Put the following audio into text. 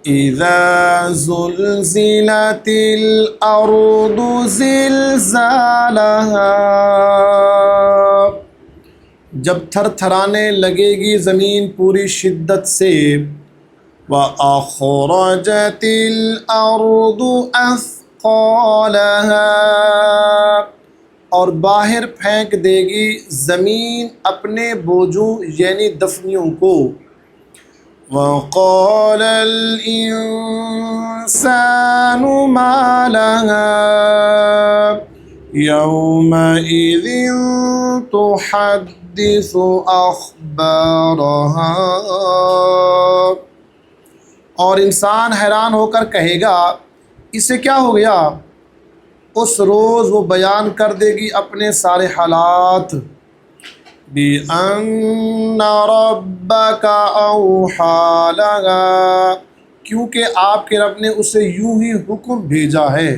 اذا زلزلت الارض زلزالها، جب تھر تھرانے لگے گی زمین پوری شدت سے، وَأَخْرَجَتِ الْأَرْضُ أَثْقَالَهَا، اور باہر پھینک دے گی زمین اپنے بوجھوں یعنی دفنیوں کو، وَقَالَ الْإِنسَانُ مَا لَهَا يَوْمَئِذٍ تُحَدِّثُ أَخْبَارَهَا، اور انسان حیران ہو کر کہے گا اسے کیا ہو گیا، اس روز وہ بیان کر دے گی اپنے سارے حالات، بِأَنَّ رَبَّكَ أَوْحَىٰ لَهَا، کیونکہ آپ کے رب نے اسے یوں ہی حکم بھیجا ہے۔